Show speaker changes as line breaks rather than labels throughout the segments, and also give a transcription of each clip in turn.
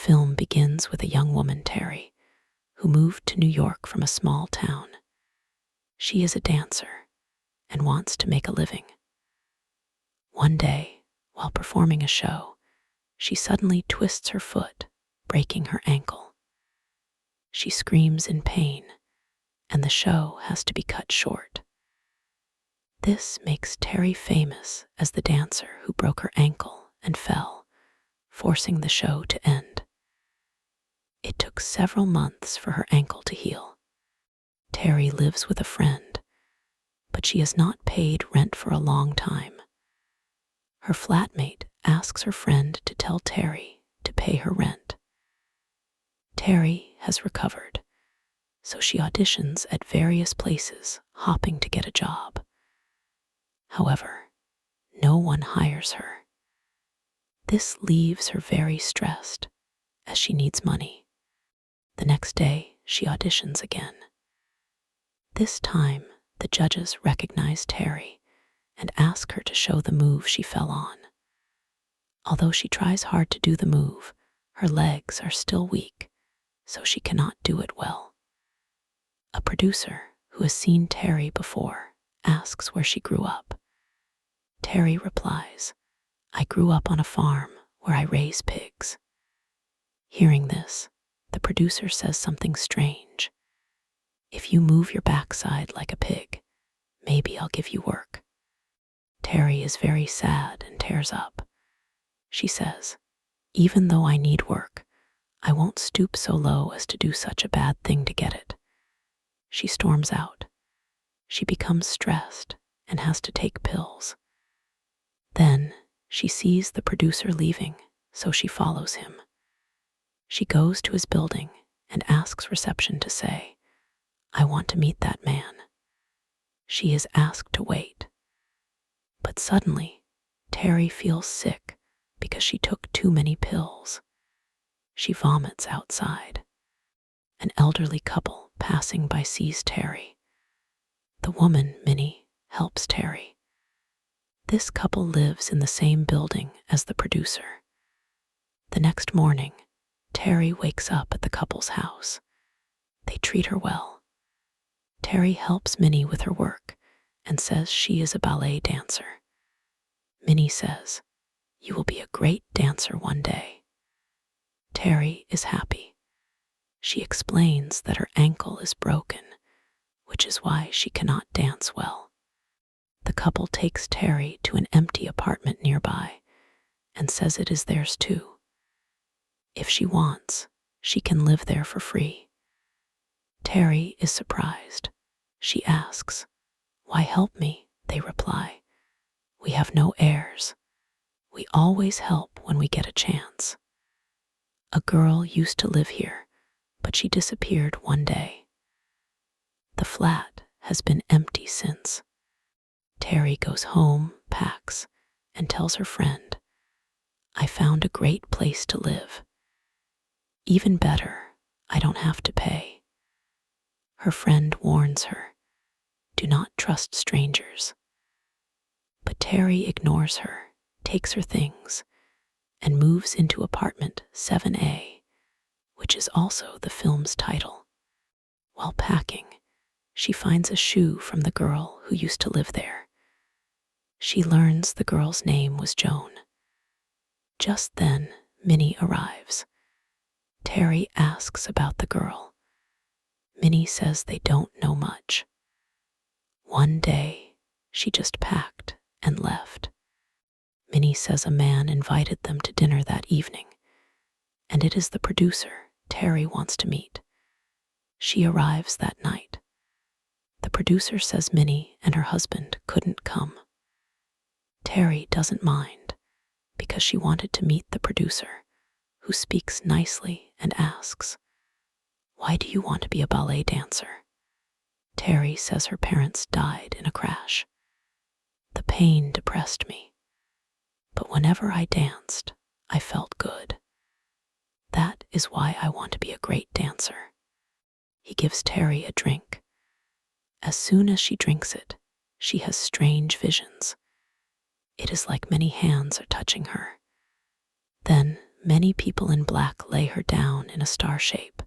film begins with a young woman, Terry, who moved to New York from a small town. She is a dancer and wants to make a living. One day, while performing a show, she suddenly twists her foot, breaking her ankle. She screams in pain, and the show has to be cut short. This makes Terry famous as the dancer who broke her ankle and fell, forcing the show to end. It took several months for her ankle to heal. Terry lives with a friend, but she has not paid rent for a long time. Her flatmate asks her friend to tell Terry to pay her rent. Terry has recovered, so she auditions at various places, hoping to get a job. However, no one hires her. This leaves her very stressed, as she needs money. The next day, she auditions again. This time, the judges recognize Terry and ask her to show the move she fell on. Although she tries hard to do the move, her legs are still weak, so she cannot do it well. A producer who has seen Terry before asks where she grew up. Terry replies, "I grew up on a farm where I raise pigs." Hearing this, the producer says something strange. "If you move your backside like a pig, maybe I'll give you work." Terry is very sad and tears up. She says, "Even though I need work, I won't stoop so low as to do such a bad thing to get it." She storms out. She becomes stressed and has to take pills. Then she sees the producer leaving, so she follows him. She goes to his building and asks reception to say, "I want to meet that man." She is asked to wait. But suddenly, Terry feels sick because she took too many pills. She vomits outside. An elderly couple passing by sees Terry. The woman, Minnie, helps Terry. This couple lives in the same building as the producer. The next morning, Terry wakes up at the couple's house. They treat her well. Terry helps Minnie with her work and says she is a ballet dancer. Minnie says, "You will be a great dancer one day." Terry is happy. She explains that her ankle is broken, which is why she cannot dance well. The couple takes Terry to an empty apartment nearby and says it is theirs too. If she wants, she can live there for free. Terry is surprised. She asks, "Why help me?" They reply, "We have no heirs. We always help when we get a chance." A girl used to live here, but she disappeared one day. The flat has been empty since. Terry goes home, packs, and tells her friend, "I found a great place to live. Even better, I don't have to pay." Her friend warns her, "Do not trust strangers." But Terry ignores her, takes her things, and moves into apartment 7A, which is also the film's title. While packing, she finds a shoe from the girl who used to live there. She learns the girl's name was Joan. Just then, Minnie arrives. Terry asks about the girl. Minnie says they don't know much. One day, she just packed and left. Minnie says a man invited them to dinner that evening, and it is the producer Terry wants to meet. She arrives that night. The producer says Minnie and her husband couldn't come. Terry doesn't mind because she wanted to meet the producer, who speaks nicely and asks, "Why do you want to be a ballet dancer?" Terry says her parents died in a crash. "The pain depressed me, but whenever I danced, I felt good. That is why I want to be a great dancer." He gives Terry a drink. As soon as she drinks it, she has strange visions. It is like many hands are touching her. Then many people in black lay her down in a star shape.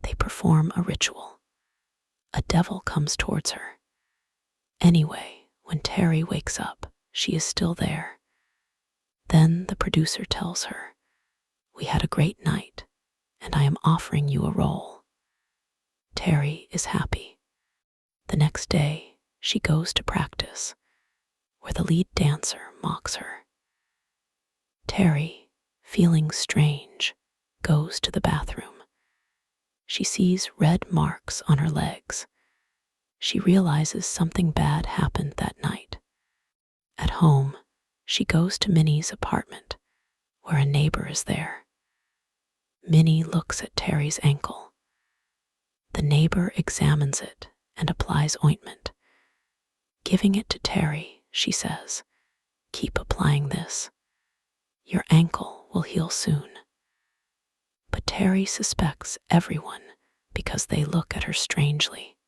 They perform a ritual. A devil comes towards her. Anyway, when Terry wakes up, she is still there. Then the producer tells her, "We had a great night, and I am offering you a role." Terry is happy. The next day, she goes to practice, where the lead dancer mocks her. Terry, feeling strange, goes to the bathroom. She sees red marks on her legs. She realizes something bad happened that night. At home, she goes to Minnie's apartment, where a neighbor is there. Minnie looks at Terry's ankle. The neighbor examines it and applies ointment. Giving it to Terry, she says, "Keep applying this. Your ankle will heal soon." But Terry suspects everyone because they look at her strangely.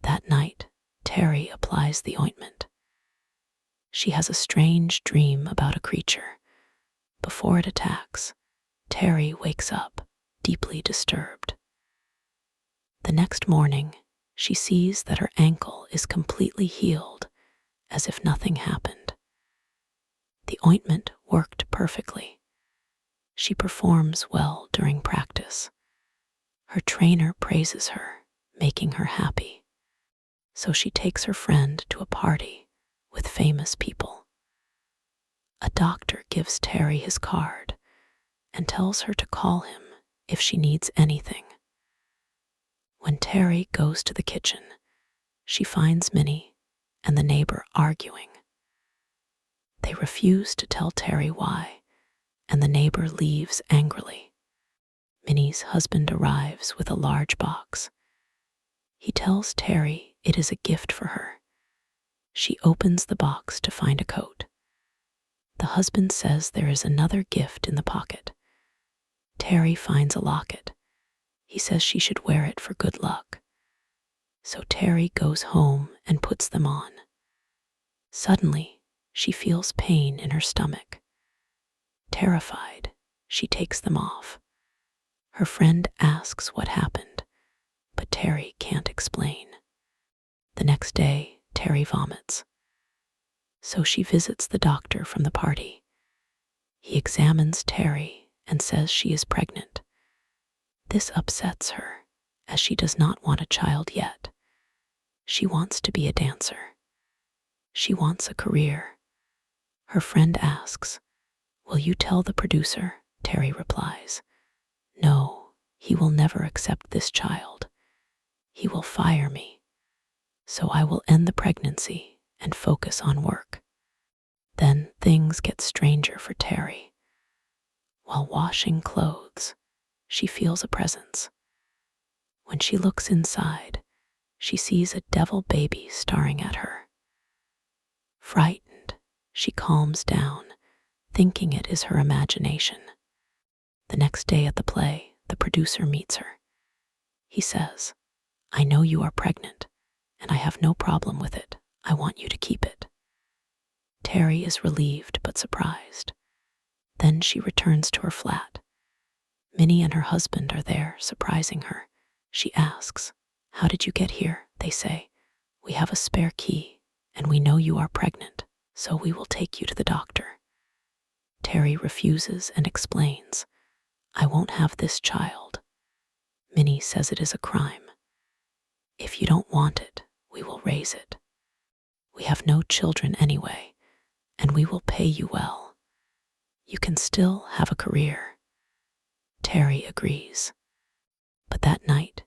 That night, Terry applies the ointment. She has a strange dream about a creature. Before it attacks, Terry wakes up, deeply disturbed. The next morning, she sees that her ankle is completely healed, as if nothing happened. The ointment worked perfectly. She performs well during practice. Her trainer praises her, making her happy. So she takes her friend to a party with famous people. A doctor gives Terry his card and tells her to call him if she needs anything. When Terry goes to the kitchen, she finds Minnie and the neighbor arguing. They refuse to tell Terry why, and the neighbor leaves angrily. Minnie's husband arrives with a large box. He tells Terry it is a gift for her. She opens the box to find a coat. The husband says there is another gift in the pocket. Terry finds a locket. He says she should wear it for good luck. So Terry goes home and puts them on. Suddenly, she feels pain in her stomach. Terrified, she takes them off. Her friend asks what happened, but Terry can't explain. The next day, Terry vomits. So she visits the doctor from the party. He examines Terry and says she is pregnant. This upsets her, as she does not want a child yet. She wants to be a dancer. She wants a career. Her friend asks, "Will you tell the producer?" Terry replies, "No, he will never accept this child. He will fire me. So I will end the pregnancy and focus on work." Then things get stranger for Terry. While washing clothes, she feels a presence. When she looks inside, she sees a devil baby staring at her. Frightened, she calms down, thinking it is her imagination. The next day at the play, the producer meets her. He says, "I know you are pregnant, and I have no problem with it. I want you to keep it." Terry is relieved but surprised. Then she returns to her flat. Minnie and her husband are there, surprising her. She asks, "How did you get here?" They say, "We have a spare key, and we know you are pregnant, so we will take you to the doctor." Terry refuses and explains, "I won't have this child." Minnie says it is a crime. "If you don't want it, we will raise it. We have no children anyway, and we will pay you well. You can still have a career." Terry agrees. But that night,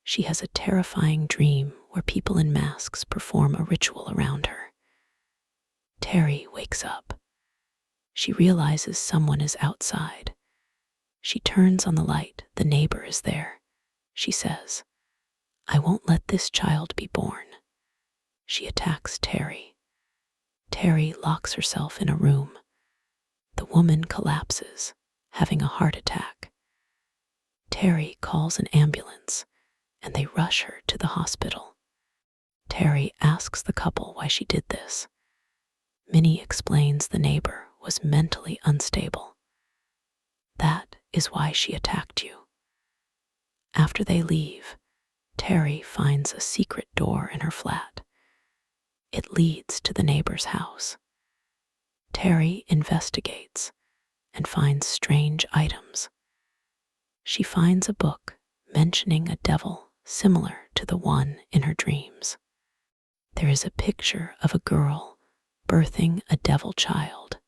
she has a terrifying dream where people in masks perform a ritual around her. Terry wakes up. She realizes someone is outside. She turns on the light. The neighbor is there. She says, "I won't let this child be born." She attacks Terry. Terry locks herself in a room. The woman collapses, having a heart attack. Terry calls an ambulance, and they rush her to the hospital. Terry asks the couple why she did this. Minnie explains the neighbor was mentally unstable. That is why she attacked you. After they leave, Terry finds a secret door in her flat. It leads to the neighbor's house. Terry investigates and finds strange items. She finds a book mentioning a devil similar to the one in her dreams. There is a picture of a girl birthing a devil child.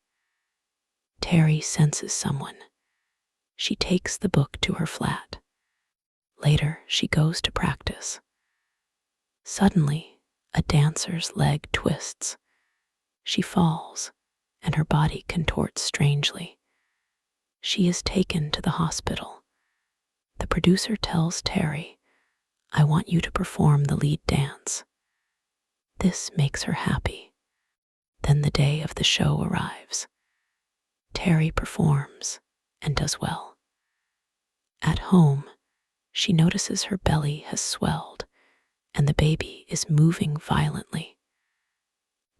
Terry senses someone. She takes the book to her flat. Later, she goes to practice. Suddenly, a dancer's leg twists. She falls, and her body contorts strangely. She is taken to the hospital. The producer tells Terry, "I want you to perform the lead dance." This makes her happy. Then the day of the show arrives. Terry performs and does well. At home, she notices her belly has swelled and the baby is moving violently.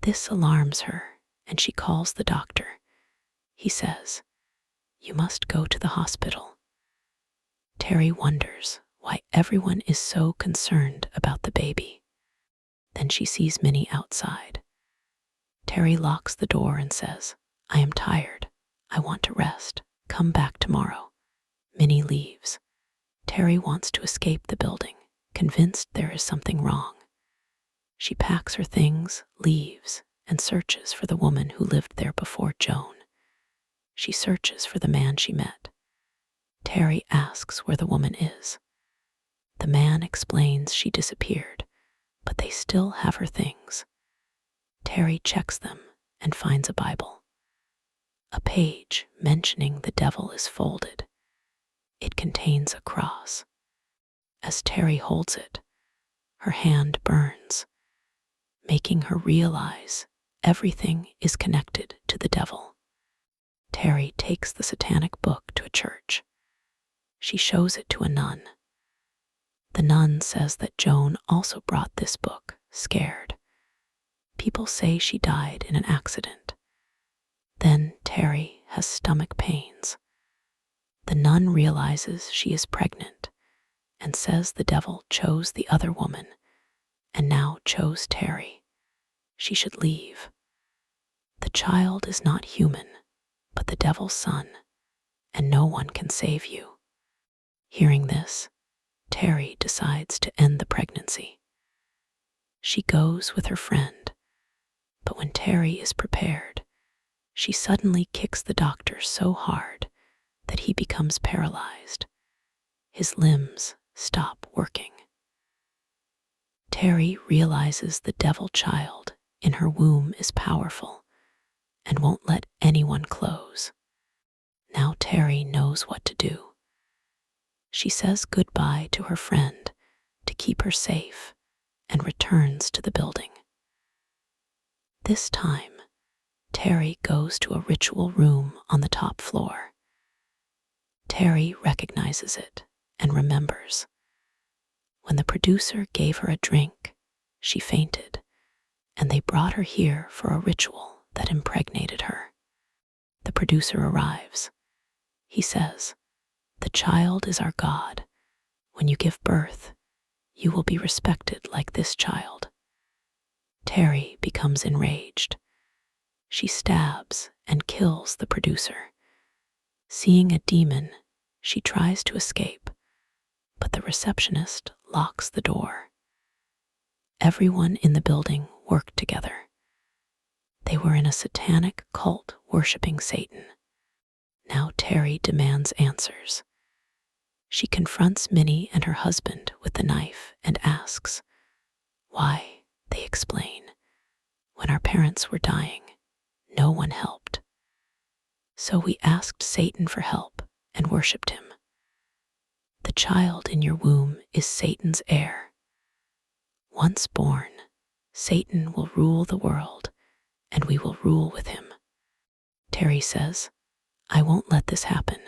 This alarms her and she calls the doctor. He says, "You must go to the hospital." Terry wonders why everyone is so concerned about the baby. Then she sees Minnie outside. Terry locks the door and says, "I am tired. I want to rest. Come back tomorrow." Minnie leaves. Terry wants to escape the building, convinced there is something wrong. She packs her things, leaves, and searches for the woman who lived there before Joan. She searches for the man she met. Terry asks where the woman is. The man explains she disappeared, but they still have her things. Terry checks them and finds a Bible. A page mentioning the devil is folded. It contains a cross. As Terry holds it, her hand burns, making her realize everything is connected to the devil. Terry takes the satanic book to a church. She shows it to a nun. The nun says that Joan also brought this book, scared. People say she died in an accident. Then Terry has stomach pains. The nun realizes she is pregnant and says the devil chose the other woman and now chose Terry. She should leave. The child is not human, but the devil's son, and no one can save you. Hearing this, Terry decides to end the pregnancy. She goes with her friend, but when Terry is prepared, she suddenly kicks the doctor so hard that he becomes paralyzed. His limbs stop working. Terry realizes the devil child in her womb is powerful and won't let anyone close. Now Terry knows what to do. She says goodbye to her friend to keep her safe and returns to the building. This time, Terry goes to a ritual room on the top floor. Terry recognizes it and remembers. When the producer gave her a drink, she fainted, and they brought her here for a ritual that impregnated her. The producer arrives. He says, "The child is our God. When you give birth, you will be respected like this child." Terry becomes enraged. She stabs and kills the producer. Seeing a demon, she tries to escape, but the receptionist locks the door. Everyone in the building worked together. They were in a satanic cult worshiping Satan. Now Terry demands answers. She confronts Minnie and her husband with the knife and asks, "Why?" They explain, "When our parents were dying, no one helped. So we asked Satan for help and worshipped him. The child in your womb is Satan's heir. Once born, Satan will rule the world, and we will rule with him." Terry says, "I won't let this happen."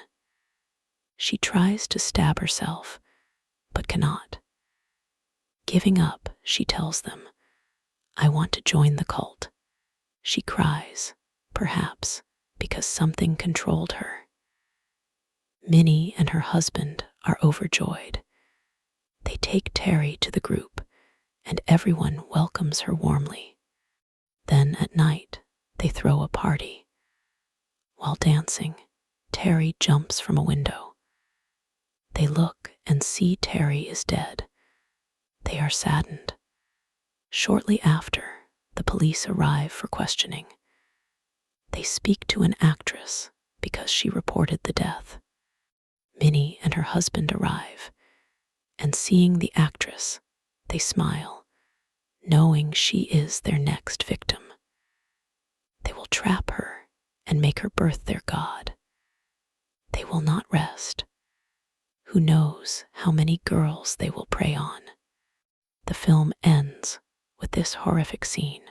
She tries to stab herself, but cannot. Giving up, she tells them, "I want to join the cult." She cries, perhaps because something controlled her. Minnie and her husband are overjoyed. They take Terry to the group, and everyone welcomes her warmly. Then at night, they throw a party. While dancing, Terry jumps from a window. They look and see Terry is dead. They are saddened. Shortly after, the police arrive for questioning. They speak to an actress because she reported the death. Minnie and her husband arrive, and seeing the actress, they smile, knowing she is their next victim. They will trap her and make her birth their god. They will not rest. Who knows how many girls they will prey on? The film ends with this horrific scene.